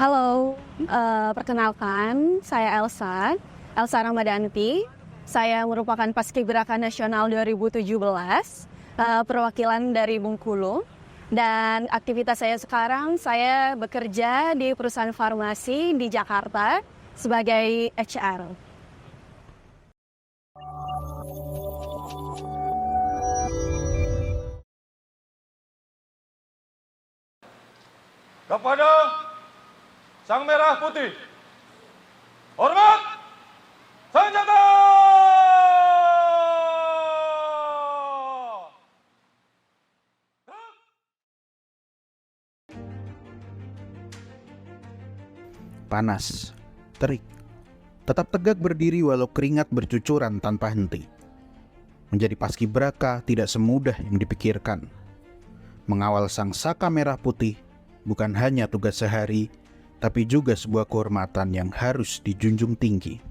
Halo, perkenalkan saya Elsa Ramadanti. Saya merupakan Paskibraka Nasional 2017, perwakilan dari Bengkulu. Dan aktivitas saya sekarang, saya bekerja di perusahaan farmasi di Jakarta sebagai HR. Kepada Sang Merah Putih, hormat, senjata! Panas, terik, tetap tegak berdiri walau keringat bercucuran tanpa henti. Menjadi paskibraka tidak semudah yang dipikirkan. Mengawal sang saka merah putih bukan hanya tugas sehari, tapi juga sebuah kehormatan yang harus dijunjung tinggi.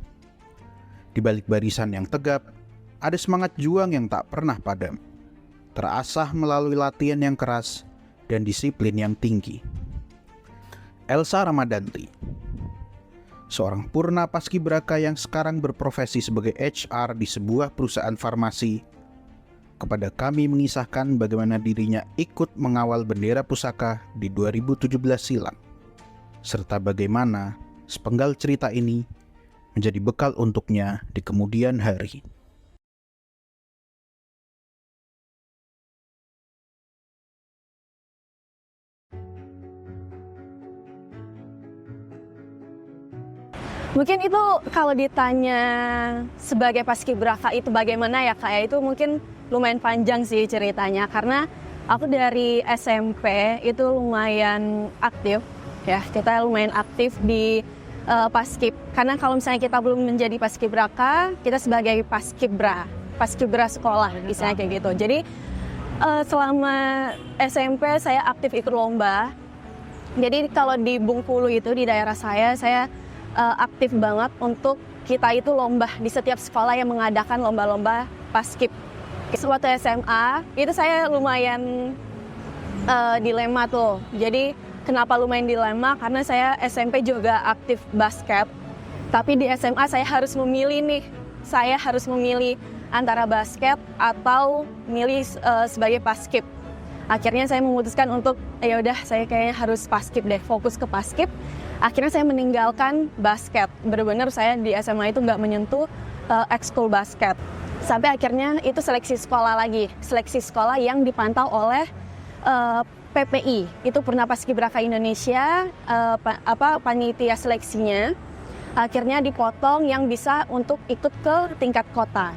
Di balik barisan yang tegap, ada semangat juang yang tak pernah padam, terasah melalui latihan yang keras dan disiplin yang tinggi. Elsa Ramadanti, seorang purna paskibraka yang sekarang berprofesi sebagai HR di sebuah perusahaan farmasi, kepada kami mengisahkan bagaimana dirinya ikut mengawal bendera pusaka di 2017 silam, serta bagaimana sepenggal cerita ini menjadi bekal untuknya di kemudian hari. Mungkin itu kalau ditanya sebagai paskibraka itu bagaimana ya Kak, ya itu mungkin lumayan panjang sih ceritanya, karena aku dari SMP itu lumayan aktif ya, kita lumayan aktif di paskib. Karena kalau misalnya kita belum menjadi paskibraka, kita sebagai paskibra sekolah misalnya kayak gitu. Jadi selama SMP saya aktif ikut lomba. Jadi kalau di Bengkulu itu di daerah saya aktif banget untuk kita itu lomba di setiap sekolah yang mengadakan lomba-lomba paskib. Waktu SMA itu saya lumayan dilema tuh. Jadi kenapa lumayan dilema? Karena saya SMP juga aktif basket. Tapi di SMA saya harus memilih nih. Saya harus memilih antara basket atau milih sebagai paskib. Akhirnya saya memutuskan untuk ya udah saya kayaknya harus paskib deh, fokus ke paskib. Akhirnya saya meninggalkan basket. Benar-benar saya di SMA itu nggak menyentuh ekskul basket. Sampai akhirnya itu seleksi sekolah lagi. Seleksi sekolah yang dipantau oleh PPI. Itu Purna Paskibraka Indonesia, panitia seleksinya. Akhirnya dipotong yang bisa untuk ikut ke tingkat kota.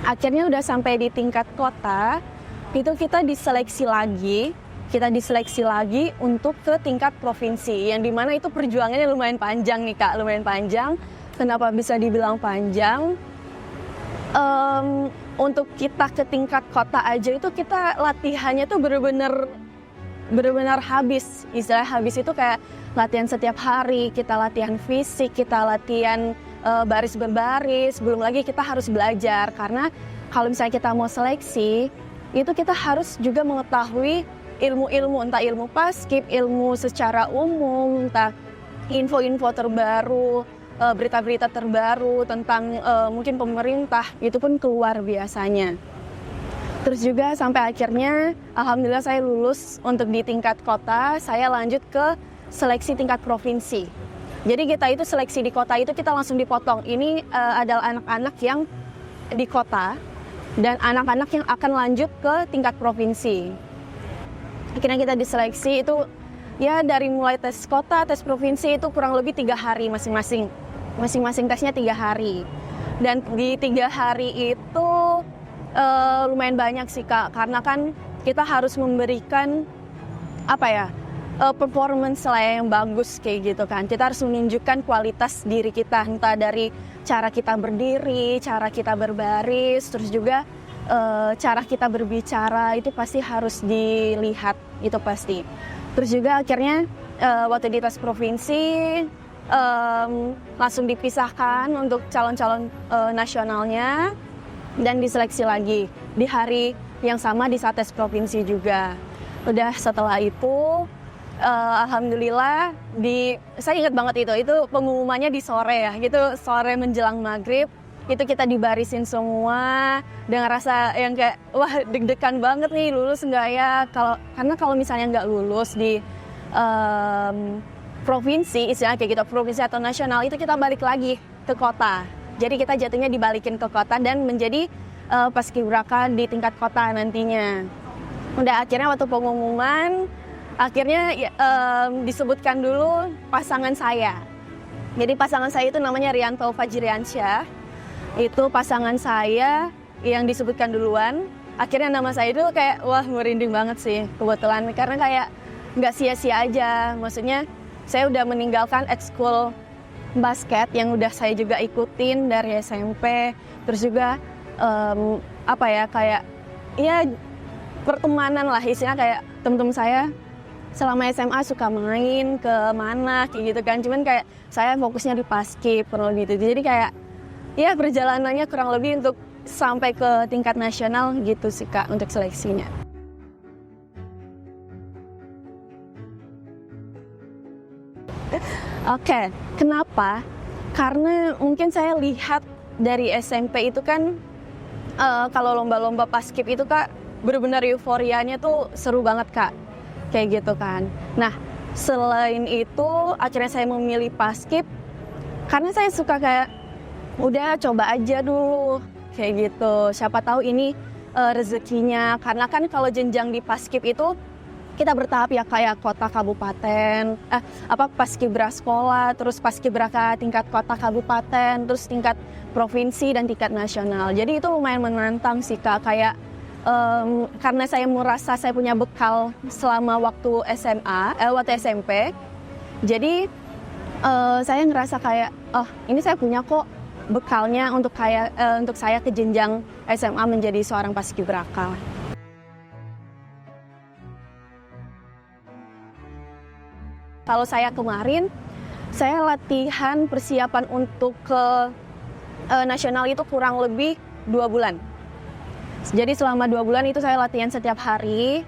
Akhirnya udah sampai di tingkat kota, itu kita diseleksi lagi untuk ke tingkat provinsi, yang dimana itu perjuangannya lumayan panjang nih Kak, lumayan panjang. Kenapa bisa dibilang panjang? Untuk kita ke tingkat kota aja itu kita latihannya tuh bener-bener habis. Istilah habis itu kayak latihan setiap hari, kita latihan fisik, kita latihan baris berbaris, belum lagi kita harus belajar. Karena kalau misalnya kita mau seleksi, itu kita harus juga mengetahui ilmu-ilmu, entah ilmu paskib, ilmu secara umum, entah info-info terbaru, berita-berita terbaru tentang mungkin pemerintah, itu pun keluar biasanya. Terus juga sampai akhirnya, alhamdulillah saya lulus untuk di tingkat kota, saya lanjut ke seleksi tingkat provinsi. Jadi kita itu seleksi di kota itu kita langsung dipotong. Ini adalah anak-anak yang di kota dan anak-anak yang akan lanjut ke tingkat provinsi. Akhirnya kita diseleksi itu ya dari mulai tes kota, tes provinsi itu kurang lebih 3 hari masing-masing. Masing-masing tesnya 3 hari. Dan di 3 hari itu lumayan banyak sih Kak, karena kan kita harus memberikan performance lah yang bagus kayak gitu kan. Kita harus menunjukkan kualitas diri kita, entah dari cara kita berdiri, cara kita berbaris, terus juga cara kita berbicara itu pasti harus dilihat, itu pasti. Terus juga akhirnya waktu di tes provinsi langsung dipisahkan untuk calon-calon nasionalnya dan diseleksi lagi di hari yang sama di saat tes provinsi juga. Udah setelah itu Alhamdulillah saya ingat banget itu pengumumannya di sore ya, gitu sore menjelang maghrib itu kita dibarisin semua dengan rasa yang kayak wah deg-degan banget nih lulus nggak ya, karena kalau misalnya nggak lulus di provinsi istilahnya kayak gitu, provinsi atau nasional itu kita balik lagi ke kota, jadi kita jatuhnya dibalikin ke kota dan menjadi paskibraka di tingkat kota nantinya. Udah akhirnya waktu pengumuman akhirnya disebutkan dulu pasangan saya. Jadi pasangan saya itu namanya Rianto Fajriansyah. Itu pasangan saya yang disebutkan duluan. Akhirnya nama saya itu kayak wah merinding banget sih kebetulan. Karena kayak nggak sia-sia aja. Maksudnya saya udah meninggalkan ekskul basket yang udah saya juga ikutin dari SMP. Terus juga kayak ya pertemanan lah istilahnya, kayak teman-teman saya selama SMA suka main ke mana kayak gitu kan, cuman kayak saya fokusnya di paskib kurang lebih gitu. Jadi kayak ya perjalanannya kurang lebih untuk sampai ke tingkat nasional gitu sih Kak untuk seleksinya. Oke, kenapa? Karena mungkin saya lihat dari SMP itu kan kalau lomba-lomba paskib itu Kak benar-benar euforianya tuh seru banget Kak. Kayak gitu kan. Nah, selain itu akhirnya saya memilih paskib karena saya suka kayak udah coba aja dulu kayak gitu. Siapa tahu ini rezekinya, karena kan kalau jenjang di paskib itu kita bertahap ya, kayak kota kabupaten, paskibra sekolah, terus paskibraka tingkat kota kabupaten, terus tingkat provinsi dan tingkat nasional. Jadi itu lumayan menantang sih Kak, kayak karena saya merasa saya punya bekal selama waktu waktu SMP, jadi saya ngerasa kayak ini saya punya kok bekalnya untuk saya ke jenjang SMA menjadi seorang paskibraka. Kalau saya kemarin saya latihan persiapan untuk ke nasional itu kurang lebih 2 bulan. Jadi selama 2 bulan itu saya latihan setiap hari.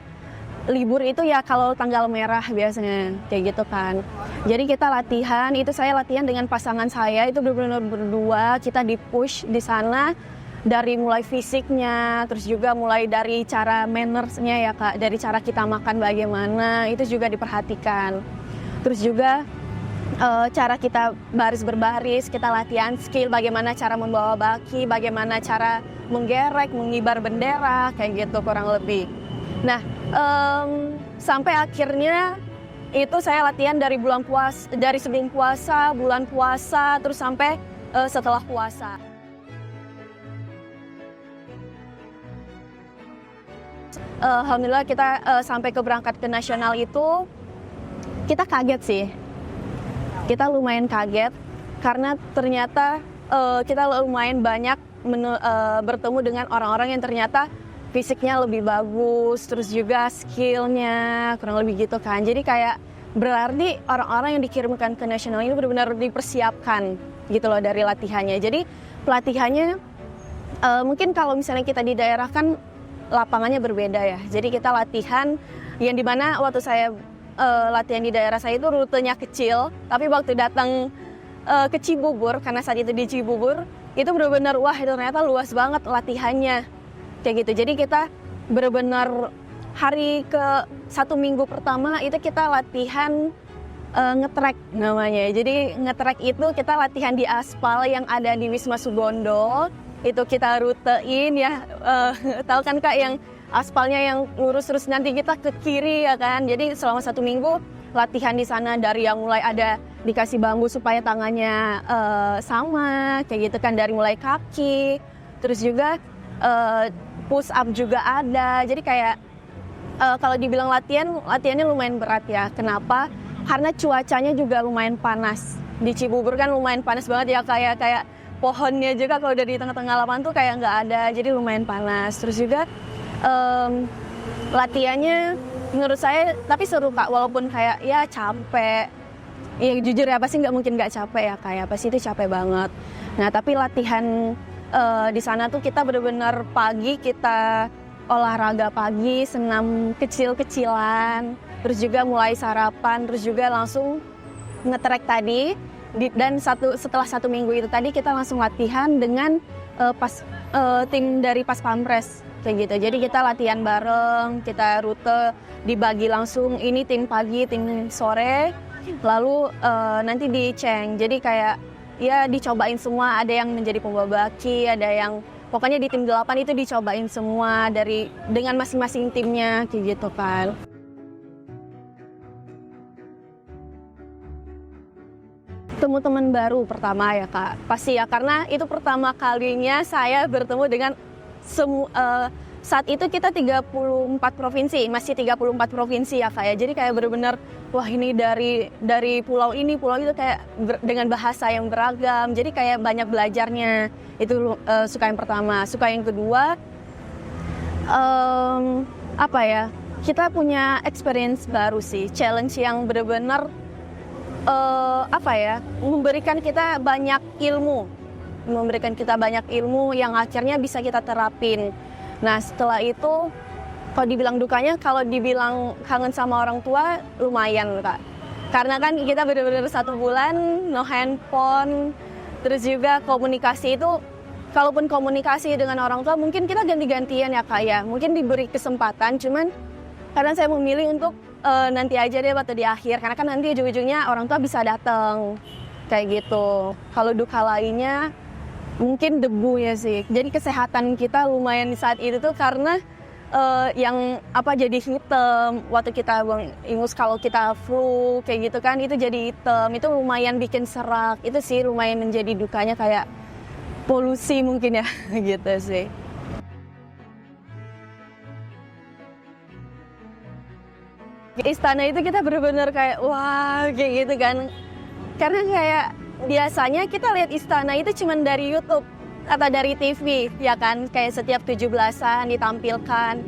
Libur itu ya kalau tanggal merah biasanya, kayak gitu kan. Jadi kita latihan, itu saya latihan dengan pasangan saya, itu benar-benar berdua, kita di-push di sana. Dari mulai fisiknya, terus juga mulai dari cara mannersnya ya Kak, dari cara kita makan bagaimana, itu juga diperhatikan. Terus juga cara kita baris berbaris, kita latihan skill bagaimana cara membawa baki, bagaimana cara menggerek, mengibar bendera, kayak gitu kurang lebih. Nah, sampai akhirnya itu saya latihan dari dari sebelum puasa, bulan puasa, terus sampai setelah puasa. Alhamdulillah kita sampai berangkat ke nasional itu kita kaget sih. Kita lumayan kaget karena ternyata kita lumayan banyak bertemu dengan orang-orang yang ternyata fisiknya lebih bagus, terus juga skillnya kurang lebih gitu kan. Jadi kayak berarti orang-orang yang dikirimkan ke nasional ini benar-benar dipersiapkan gitu loh dari latihannya. Jadi pelatihannya mungkin kalau misalnya kita di daerah kan lapangannya berbeda ya. Jadi kita latihan yang dimana waktu saya latihan di daerah saya itu rutenya kecil, tapi waktu datang ke Cibubur, karena saat itu di Cibubur, itu benar-benar wah itu ternyata luas banget latihannya kayak gitu. Jadi kita benar-benar hari ke 1 minggu pertama itu kita latihan nge-track namanya. Jadi nge-track itu kita latihan di aspal yang ada di Wisma Sugondo, itu kita rutein ya, tahu kan Kak yang aspalnya yang lurus terus nanti kita ke kiri ya kan. Jadi selama 1 minggu latihan di sana, dari yang mulai ada dikasih bambu supaya tangannya sama kayak gitu kan, dari mulai kaki, terus juga push up juga ada. Jadi kayak kalau dibilang latihannya lumayan berat ya. Kenapa? Karena cuacanya juga lumayan panas. Di Cibubur kan lumayan panas banget ya, kayak pohonnya juga kalau udah di tengah-tengah lapangan tuh kayak nggak ada, jadi lumayan panas. Terus juga latihannya menurut saya tapi seru Kak, walaupun kayak ya capek. Ya jujur ya pasti nggak mungkin nggak capek ya, kayak pasti itu capek banget. Nah tapi latihan di sana tuh kita benar-benar pagi kita olahraga pagi, senam kecil-kecilan terus juga mulai sarapan, terus juga langsung nge-track tadi. Dan setelah 1 minggu itu tadi kita langsung latihan dengan tim dari Pas Pampres kayak gitu. Jadi kita latihan bareng, kita rute dibagi langsung, ini tim pagi, tim sore, lalu nanti diceng. Jadi kayak ya dicobain semua, ada yang menjadi pembawa baki, ada yang pokoknya di tim 8 itu dicobain semua dengan masing-masing timnya kayak gitu kan. Temu teman baru pertama ya Kak, pasti ya, karena itu pertama kalinya saya bertemu dengan saat itu kita 34 provinsi, masih 34 provinsi ya Kak ya, jadi kayak benar-benar wah ini dari pulau ini, pulau itu kayak dengan bahasa yang beragam, jadi kayak banyak belajarnya, itu suka yang pertama. Suka yang kedua, apa ya, kita punya experience baru sih, challenge yang benar-benar memberikan kita banyak ilmu yang akhirnya bisa kita terapin. Nah setelah itu, kalau dibilang dukanya, kalau dibilang kangen sama orang tua, lumayan Kak. Karena kan kita benar-benar 1 bulan no handphone, terus juga komunikasi itu, kalaupun komunikasi dengan orang tua mungkin kita ganti-gantian ya Kak ya, mungkin diberi kesempatan, cuman karena saya memilih untuk nanti aja deh waktu di akhir, karena kan nanti ujung-ujungnya orang tua bisa datang kayak gitu. Kalau duka lainnya mungkin debu ya sih, jadi kesehatan kita lumayan di saat itu tuh karena jadi hitam waktu kita buang ingus, kalau kita flu kayak gitu kan itu jadi hitam, itu lumayan bikin serak, itu sih lumayan menjadi dukanya, kayak polusi mungkin ya gitu sih. Istana itu kita benar-benar kayak wah kayak gitu kan, karena kayak biasanya kita lihat istana itu cuma dari YouTube atau dari TV ya kan, kayak setiap 17-an ditampilkan.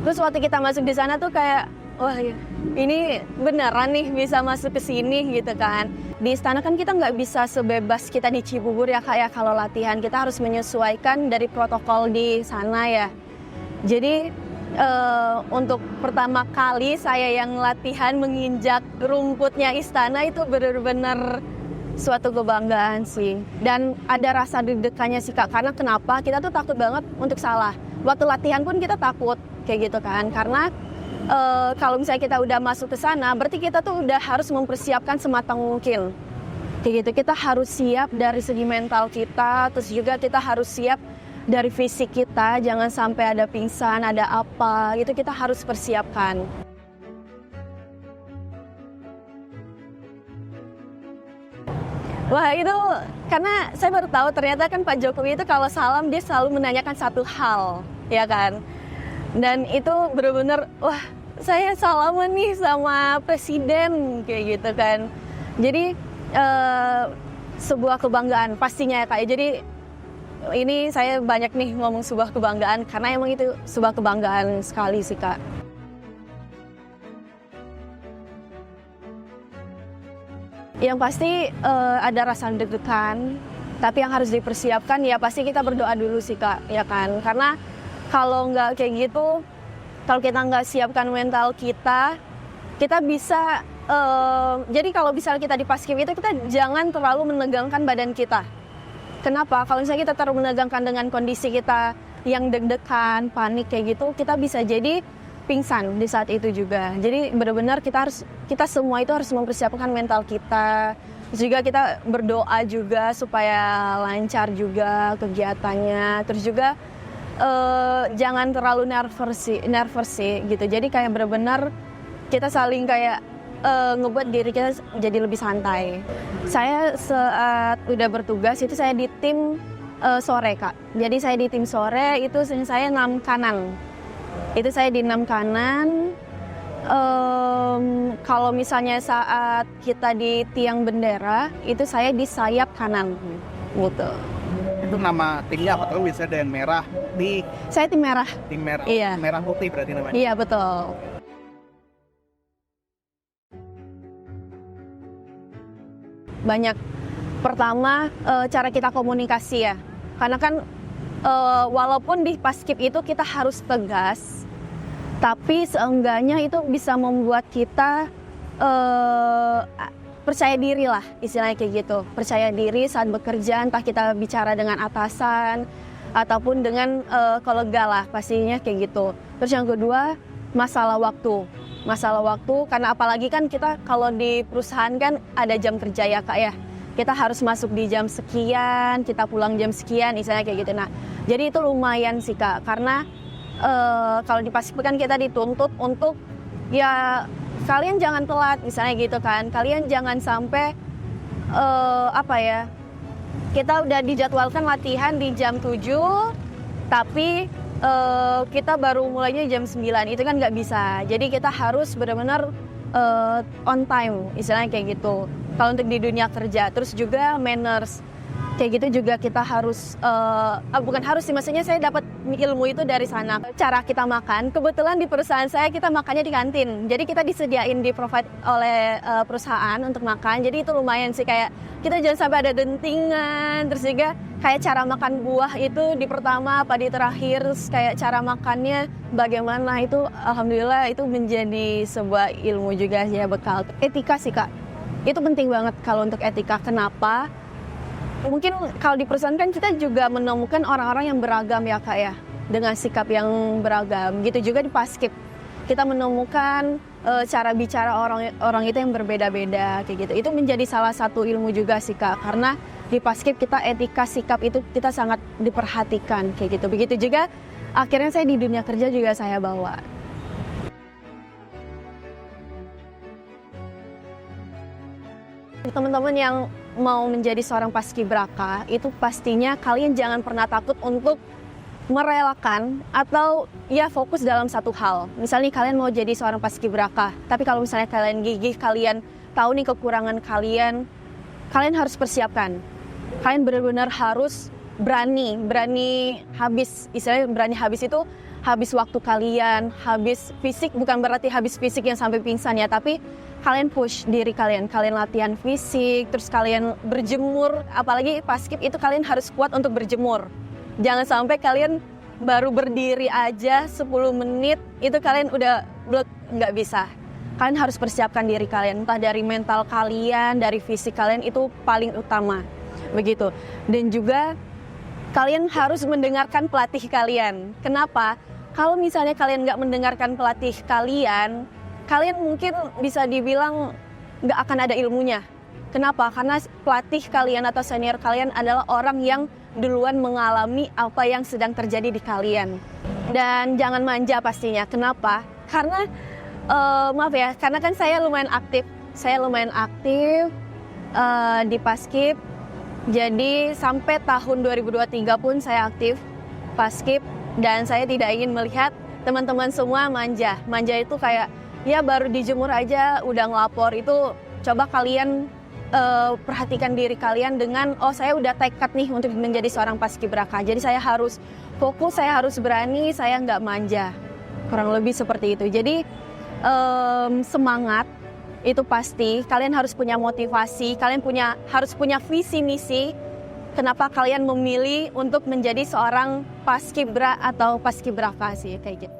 Terus waktu kita masuk di sana tuh kayak wah ini beneran nih bisa masuk ke sini gitu kan. Di istana kan kita nggak bisa sebebas kita di Cibubur ya kayak, kalau latihan kita harus menyesuaikan dari protokol di sana ya. Jadi untuk pertama kali saya yang latihan menginjak rumputnya istana itu benar-benar suatu kebanggaan sih. Dan ada rasa deg-degannya sih Kak, karena kenapa? Kita tuh takut banget untuk salah. Waktu latihan pun kita takut kayak gitu kan, karena kalau misalnya kita udah masuk ke sana, berarti kita tuh udah harus mempersiapkan sematang mungkin. Kayak gitu, kita harus siap dari segi mental kita, terus juga kita harus siap dari fisik kita, jangan sampai ada pingsan, ada apa, gitu kita harus persiapkan. Wah itu, karena saya baru tahu ternyata kan Pak Jokowi itu kalau salam dia selalu menanyakan satu hal, ya kan. Dan itu benar-benar, wah saya salaman nih sama presiden, kayak gitu kan. Jadi sebuah kebanggaan pastinya ya Kak. Jadi ini saya banyak nih ngomong sebuah kebanggaan, karena emang itu sebuah kebanggaan sekali sih Kak. Yang pasti ada rasa deg-degan, tapi yang harus dipersiapkan ya pasti kita berdoa dulu sih Kak, ya kan. Karena kalau nggak kayak gitu, kalau kita nggak siapkan mental kita bisa, jadi kalau misalnya kita di Paskib itu kita jangan terlalu menegangkan badan kita. Kenapa? Kalau misalnya kita terlalu menegangkan dengan kondisi kita yang deg-degan, panik kayak gitu, kita bisa jadi pingsan di saat itu juga. Jadi benar-benar kita semua itu harus mempersiapkan mental kita. Terus juga kita berdoa juga supaya lancar juga kegiatannya. Terus juga jangan terlalu nervous sih gitu. Jadi kayak benar-benar kita saling kayak ngebuat diri kita jadi lebih santai. Saya saat udah bertugas itu saya di tim sore Kak. Jadi saya di tim sore itu saya 6 kanan. Itu saya di 6 kanan. Kalau misalnya saat kita di tiang bendera itu saya di sayap kanan gitu. Itu nama timnya apa? Tahu bisa ada yang merah di. Saya tim merah. Tim merah. Iya. Merah putih berarti namanya. Iya betul. Banyak. Pertama cara kita komunikasi ya, karena kan walaupun di Paskib itu kita harus tegas, Tapi seenggaknya itu bisa membuat kita percaya diri lah, istilahnya kayak gitu. Percaya diri saat bekerja, entah kita bicara dengan atasan ataupun dengan kolega lah, pastinya kayak gitu. Terus yang kedua, masalah waktu. Masalah waktu, karena apalagi kan kita kalau di perusahaan kan ada jam kerja ya Kak ya. Kita harus masuk di jam sekian, kita pulang jam sekian, istilahnya kayak gitu. Nah, jadi itu lumayan sih Kak, karena kalau di Paskib kan kita dituntut untuk ya kalian jangan telat, misalnya gitu kan. Kalian jangan sampai kita udah dijadwalkan latihan di jam 7, tapi kita baru mulainya jam 9, itu kan nggak bisa. Jadi kita harus benar-benar on time, istilahnya kayak gitu. Kalau untuk di dunia kerja, terus juga manners, kayak gitu juga kita harus, bukan harus sih, maksudnya saya dapat ilmu itu dari sana. Cara kita makan, kebetulan di perusahaan saya kita makannya di kantin. Jadi kita disediain, di-provide oleh perusahaan untuk makan. Jadi itu lumayan sih, kayak kita jangan sampai ada dentingan. Terus juga kayak cara makan buah itu di pertama apa di terakhir, kayak cara makannya bagaimana, itu alhamdulillah itu menjadi sebuah ilmu juga ya, bekal. Etika sih Kak, itu penting banget kalau untuk etika. Kenapa? Mungkin kalau di perusahaan kan kita juga menemukan orang-orang yang beragam ya Kak ya, dengan sikap yang beragam. Gitu juga di Paskib, kita menemukan cara bicara orang itu yang berbeda-beda kayak gitu. Itu menjadi salah satu ilmu juga sih Kak, karena di Paskib kita etika sikap itu kita sangat diperhatikan kayak gitu. Begitu juga akhirnya saya di dunia kerja juga saya bawa. Teman-teman yang mau menjadi seorang paskibraka, itu pastinya kalian jangan pernah takut untuk merelakan atau ya fokus dalam satu hal. Misalnya kalian mau jadi seorang paskibraka, tapi kalau misalnya kalian gigih, kalian tahu nih kekurangan kalian, kalian harus persiapkan. Kalian benar-benar harus berani habis, istilahnya berani habis itu habis waktu kalian, habis fisik, bukan berarti habis fisik yang sampai pingsan ya, tapi kalian push diri kalian latihan fisik, terus kalian berjemur, apalagi Paskib itu kalian harus kuat untuk berjemur. Jangan sampai kalian baru berdiri aja 10 menit, itu kalian udah nggak bisa. Kalian harus persiapkan diri kalian, entah dari mental kalian, dari fisik kalian, itu paling utama. Begitu. Dan juga kalian harus mendengarkan pelatih kalian. Kenapa? Kalau misalnya kalian nggak mendengarkan pelatih kalian mungkin bisa dibilang nggak akan ada ilmunya. Kenapa? Karena pelatih kalian atau senior kalian adalah orang yang duluan mengalami apa yang sedang terjadi di kalian. Dan jangan manja pastinya. Kenapa? Karena maaf ya, karena kan saya lumayan aktif. Di Paskib. Jadi sampai tahun 2023 pun saya aktif Paskib, dan saya tidak ingin melihat teman-teman semua manja. Manja itu kayak ya baru dijemur aja udah ngelapor. Itu coba kalian perhatikan diri kalian dengan saya udah tekad nih untuk menjadi seorang paskibraka. Jadi saya harus fokus, saya harus berani, saya nggak manja. Kurang lebih seperti itu. Jadi semangat itu pasti. Kalian harus punya motivasi, kalian harus punya visi misi. Kenapa kalian memilih untuk menjadi seorang paskibra atau paskibraka sih kayak gitu.